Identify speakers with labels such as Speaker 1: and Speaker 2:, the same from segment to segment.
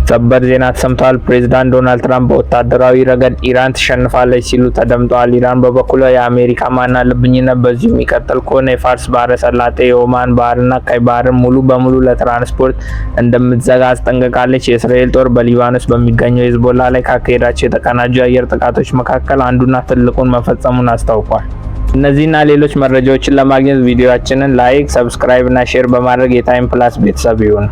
Speaker 1: ሰበር ዜና ተሰምቷል። ፕሬዝዳንት ዶናልድ ትራምፕ በወታደራዊ ረገድ ኢራን ትሸንፋለች ሲሉ ተደምጠዋል። ኢራን በበኩሏ የአሜሪካ ማናለብኝነት በዚሁ የሚቀጥል ከሆነ የፋርስ ባህረ ሰላጤ፣ የኦማን ባህርና ቀይ ባህርን ሙሉ በሙሉ ለትራንስፖርት እንደምትዘጋ አስጠንቅቃለች። የእስራኤል ጦር በሊባኖስ በሚገኘው ሂዝቦላ ላይ ካካሄዳቸው የተቀናጁ የአየር ጥቃቶች መካከል አንዱና ትልቁን መፈጸሙን አስታውቋል። እነዚህና ሌሎች መረጃዎችን ለማግኘት ቪዲዮአችንን ላይክ፣ ሰብስክራይብ እና ሼር በማድረግ የታይም ፕላስ ቤተሰብ ይሁኑ።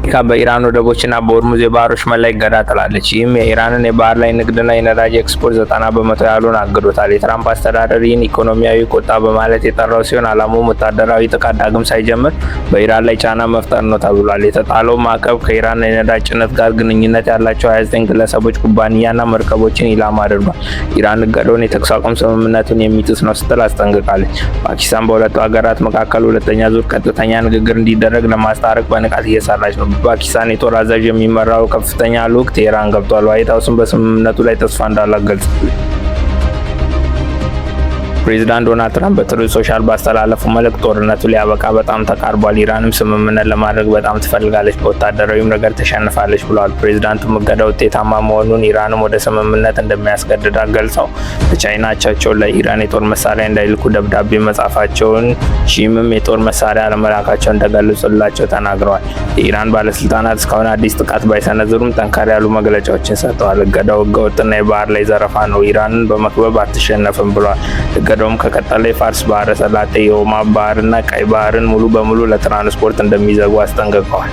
Speaker 1: አሜሪካ በኢራን ወደቦችና በሆርሙዝ የባህሮች ላይ እገዳ ጥላለች። ይህም የኢራንን የባህር ላይ ንግድና የነዳጅ ኤክስፖርት 90% ያህሉን አግዶታል። የትራምፕ አስተዳደር ይህን ኢኮኖሚያዊ ቁጣ በማለት የጠራው ሲሆን ዓላማውም ወታደራዊ ጥቃት ዳግም ሳይጀምር በኢራን ላይ ጫና መፍጠር ነው ተብሏል። የተጣለው ማዕቀብ ከኢራን የነዳጅ ጭነት ጋር ግንኙነት ያላቸው 29 ግለሰቦች፣ ኩባንያና መርከቦችን ኢላማ አድርጓል። ኢራን እገዳውን የተኩስ አቁም ስምምነቱን የሚጥስ ነው ስትል አስጠንቅቃለች። ፓኪስታን በሁለቱ ሀገራት መካከል ሁለተኛ ዙር ቀጥተኛ ንግግር እንዲደረግ ለማስታረቅ በንቃት እየሰራች ነው። በፓኪስታን የጦር አዛዥ የሚመራው ከፍተኛ ልዑክ ቴህራን ገብቷል። ዋይት ሀውስም በስምምነቱ ላይ ተስፋ እንዳላት ገልጿል። ፕሬዝዳንት ዶናልድ ትራምፕ በትሩዝ ሶሻል ባስተላለፉ መልእክት ጦርነቱ ሊያበቃ በጣም ተቃርቧል፣ ኢራንም ስምምነት ለማድረግ በጣም ትፈልጋለች፣ በወታደራዊም ረገድ ተሸንፋለች ብለዋል። ፕሬዝዳንቱ እገዳው ውጤታማ መሆኑን ኢራንም ወደ ስምምነት እንደሚያስገድዳት ገልጸው በቻይና አቻቸው ለኢራን የጦር መሳሪያ እንዳይልኩ ደብዳቤ መጻፋቸውን፣ ሺምም የጦር መሳሪያ አለመላካቸው እንደገለጹላቸው ተናግረዋል። የኢራን ባለስልጣናት እስካሁን አዲስ ጥቃት ባይሰነዝሩም ጠንካራ ያሉ መግለጫዎችን ሰጥተዋል። እገዳው ህገወጥና የባህር ላይ ዘረፋ ነው፣ ኢራንን በመክበብ አትሸነፍም ብለዋል። እገዳውም ከቀጠለ የፋርስ ባህረ ሰላጤ፣ የኦማን ባህርና ቀይ ባህርን ሙሉ በሙሉ ለትራንስፖርት እንደሚዘጉ አስጠንቅቀዋል።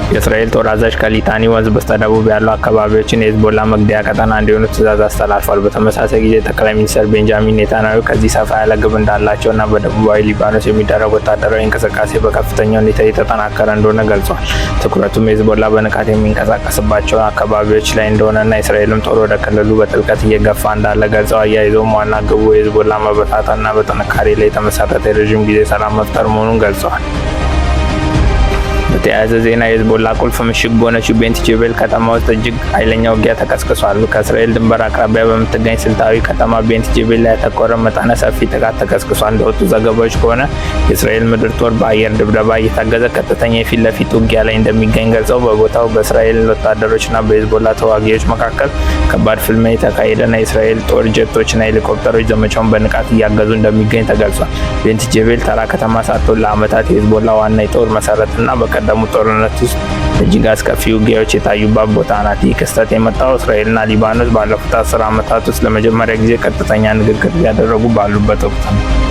Speaker 1: የእስራኤል ጦር አዛዥ ከሊታኒ ወንዝ በስተደቡብ ያሉ አካባቢዎችን የሂዝቦላ መግደያ ቀጠና እንዲሆኑ ትዕዛዝ አስተላልፏል። በተመሳሳይ ጊዜ ጠቅላይ ሚኒስትር ቤንጃሚን ኔታንያሁ ከዚህ ሰፋ ያለ ግብ እንዳላቸውና በደቡባዊ ሊባኖስ የሚደረግ ወታደራዊ እንቅስቃሴ በከፍተኛ ሁኔታ የተጠናከረ እንደሆነ ገልጿል። ትኩረቱም የሂዝቦላ በንቃት የሚንቀሳቀስባቸው አካባቢዎች ላይ እንደሆነና የእስራኤልም ጦር ወደ ክልሉ በጥልቀት እየገፋ እንዳለ ገልጸው አያይዘውም ዋና ግቡ የሂዝቦላ መበታተንና በጥንካሬ ላይ የተመሰረተ የረዥም ጊዜ ሰላም መፍጠር መሆኑን ገልጸዋል። በተያያዘ ዜና የሂዝቦላ ቁልፍ ምሽግ በሆነችው ቤንት ጄቤል ከተማ ውስጥ እጅግ ኃይለኛ ውጊያ ተቀስቅሷል። ከእስራኤል ድንበር አቅራቢያ በምትገኝ ስልታዊ ከተማ ቤንት ጄቤል ላይ ያተኮረ መጠነ ሰፊ ጥቃት ተቀስቅሷል። እንደወጡ ዘገባዎች ከሆነ የእስራኤል ምድር ጦር በአየር ድብደባ እየታገዘ ቀጥተኛ የፊት ለፊት ውጊያ ላይ እንደሚገኝ ገልጸው በቦታው በእስራኤል ወታደሮችና በሂዝቦላ ተዋጊዎች መካከል ከባድ ፍልሚያ የተካሄደና የእስራኤል ጦር ጀቶችና ሄሊኮፕተሮች ዘመቻውን በንቃት እያገዙ እንደሚገኝ ተገልጿል። ቤንት ጄቤል ተራ ከተማ ሳትሆን ለዓመታት የሂዝቦላ ዋና የጦር መሰረትና በቀደሙ ጦርነት ውስጥ እጅግ አስከፊ ውጊያዎች የታዩባት ቦታ ናት። ይህ ክስተት የመጣው እስራኤልና ሊባኖስ ባለፉት 10 ዓመታት ውስጥ ለመጀመሪያ ጊዜ ቀጥተኛ ንግግር እያደረጉ ባሉበት ወቅት ነው።